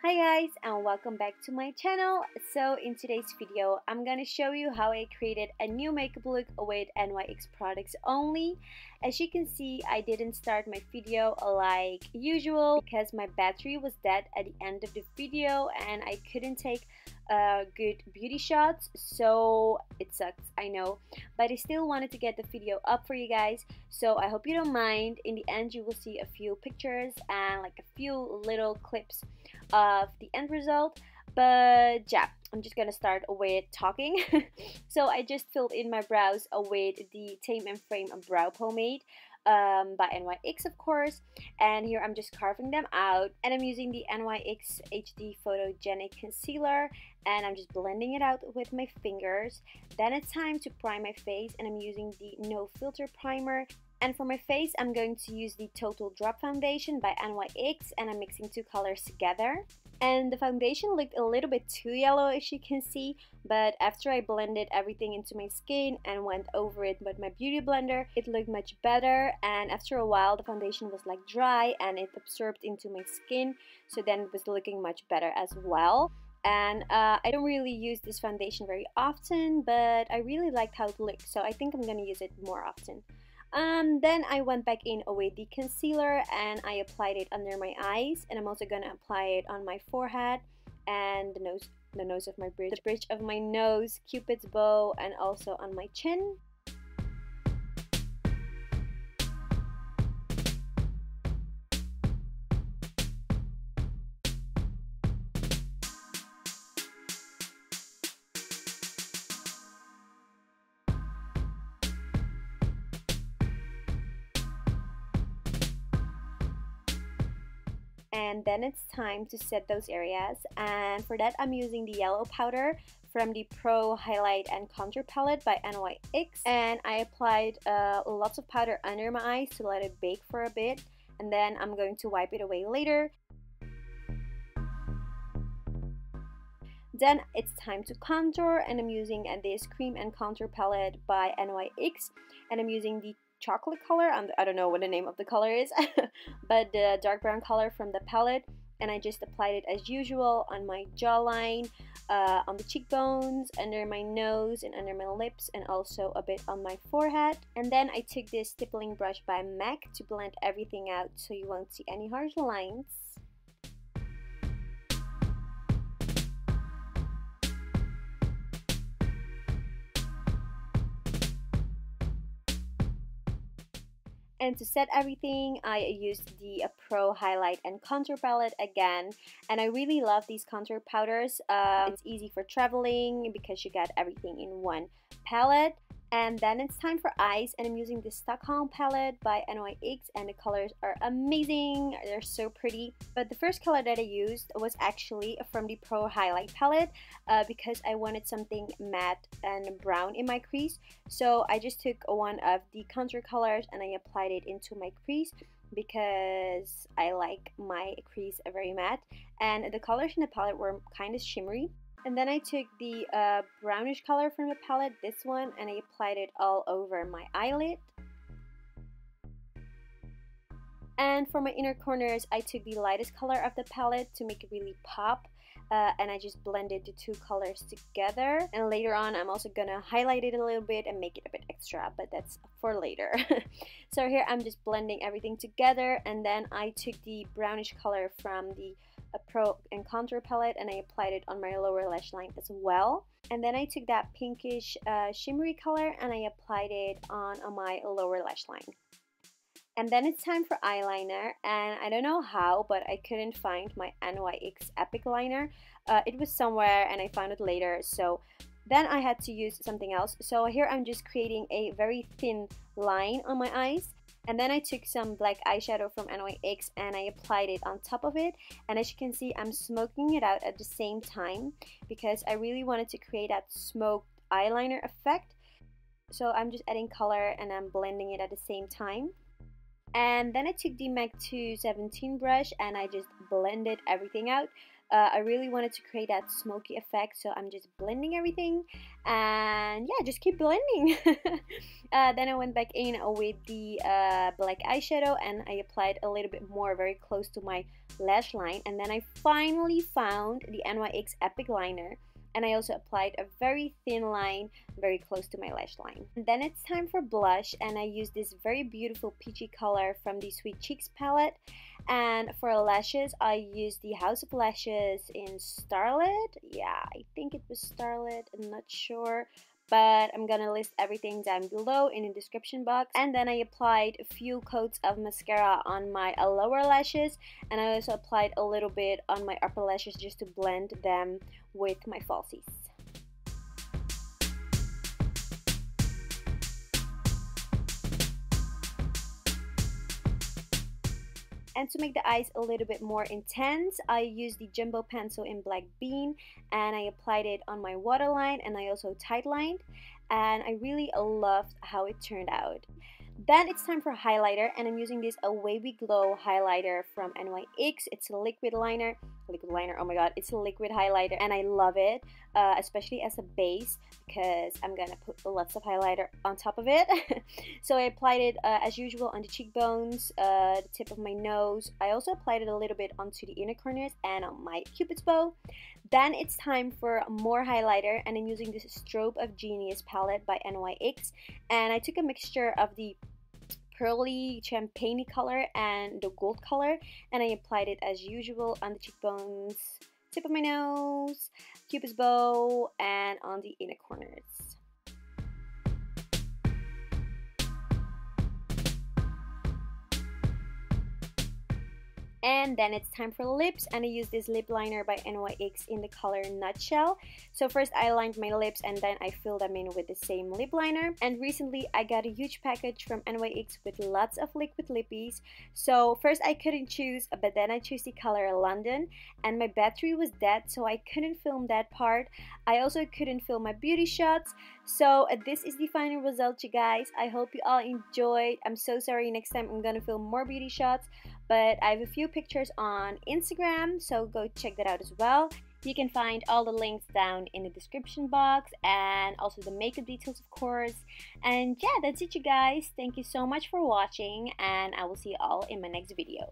Hi guys, and welcome back to my channel. So in today's video I'm gonna show you how I created a new makeup look with NYX products only. As you can see, I didn't start my video like usual because my battery was dead at the end of the video and I couldn't take good beauty shots, so it sucks, I know, but I still wanted to get the video up for you guys, so I hope you don't mind. In the end you will see a few pictures and like a few little clips of the end result. But yeah, I'm just gonna start with talking. So I just filled in my brows with the Tame and Frame brow pomade by NYX, of course, and here I'm just carving them out, and I'm using the NYX HD Photogenic concealer and I'm just blending it out with my fingers. Then it's time to prime my face and I'm using the No Filter primer. And for my face, I'm going to use the Total Drop Foundation by NYX, and I'm mixing two colors together. And the foundation looked a little bit too yellow, as you can see, but after I blended everything into my skin and went over it with my beauty blender, it looked much better. And after a while, the foundation was like dry and it absorbed into my skin, so then it was looking much better as well. And I don't really use this foundation very often, but I really liked how it looked, so I think I'm gonna use it more often. Then I went back in with the concealer and I applied it under my eyes, and I'm also gonna apply it on my forehead and the nose of my bridge, the bridge of my nose, Cupid's bow, and also on my chin. And then it's time to set those areas, and for that I'm using the yellow powder from the Pro Highlight and Contour palette by NYX, and I applied lots of powder under my eyes to let it bake for a bit, and then I'm going to wipe it away later. Then it's time to contour, and I'm using this cream and contour palette by NYX, and I'm using the chocolate color, I don't know what the name of the color is, but the dark brown color from the palette, and I just applied it as usual on my jawline, on the cheekbones, under my nose, and under my lips, and also a bit on my forehead. And then I took this stippling brush by MAC to blend everything out so you won't see any harsh lines. And to set everything, I used the Pro Highlight and Contour palette again, and I really love these contour powders. It's easy for traveling because you got everything in one palette. And then it's time for eyes, and I'm using the Stockholm palette by NYX, and the colors are amazing, they're so pretty. But the first color that I used was actually from the Pro Highlight palette because I wanted something matte and brown in my crease. So I just took one of the contour colors and I applied it into my crease because I like my crease very matte, and the colors in the palette were kind of shimmery. And then I took the brownish color from the palette, this one, and I applied it all over my eyelid. And for my inner corners, I took the lightest color of the palette to make it really pop. And I just blended the two colors together. And later on, I'm also gonna highlight it a little bit and make it a bit extra, but that's for later. So here I'm just blending everything together, and then I took the brownish color from the Pro and Contour palette and I applied it on my lower lash line as well. And then I took that pinkish shimmery color and I applied it on my lower lash line. And then it's time for eyeliner, and I don't know how, but I couldn't find my NYX Epic Liner. It was somewhere and I found it later, so then I had to use something else. So here I'm just creating a very thin line on my eyes. And then I took some black eyeshadow from NYX and I applied it on top of it. And as you can see, I'm smoking it out at the same time because I really wanted to create that smoked eyeliner effect. So I'm just adding color and I'm blending it at the same time. And then I took the MAC 217 brush and I just blended everything out I really wanted to create that smoky effect, so I'm just blending everything, and yeah, just keep blending. Then I went back in with the black eyeshadow, and I applied a little bit more very close to my lash line, and then I finally found the NYX Epic Liner, and I also applied a very thin line very close to my lash line. And then it's time for blush, and I used this very beautiful peachy color from the Sweet Cheeks palette. And for lashes, I used the House of Lashes in Starlett. Yeah, I think it was Starlett, I'm not sure, but I'm gonna list everything down below in the description box. And then I applied a few coats of mascara on my lower lashes, and I also applied a little bit on my upper lashes just to blend them with my falsies. And to make the eyes a little bit more intense, I used the Jumbo pencil in Black Bean, and I applied it on my waterline, and I also tightlined, and I really loved how it turned out. Then it's time for highlighter, and I'm using this a Wavy Glow highlighter from NYX. It's a liquid liner, oh my god, it's a liquid highlighter, and I love it, especially as a base, because I'm gonna put lots of highlighter on top of it. So I applied it as usual on the cheekbones, the tip of my nose. I also applied it a little bit onto the inner corners and on my cupid's bow. Then it's time for more highlighter, and I'm using this Strobe of Genius palette by NYX, and I took a mixture of the pearly champagne color and the gold color, and I applied it as usual on the cheekbones, tip of my nose, cupid's bow, and on the inner corners. And then it's time for lips, and I use this lip liner by NYX in the color Nutshell. So first I lined my lips, and then I filled them in with the same lip liner. And recently I got a huge package from NYX with lots of liquid lippies. So first I couldn't choose, but then I chose the color London, and my battery was dead, so I couldn't film that part. I also couldn't film my beauty shots. So this is the final result, you guys. I hope you all enjoyed. I'm so sorry, next time I'm gonna film more beauty shots, but I have a few pictures on Instagram, so go check that out as well. You can find all the links down in the description box, and also the makeup details, of course. And yeah, that's it, you guys. Thank you so much for watching, and I will see you all in my next video.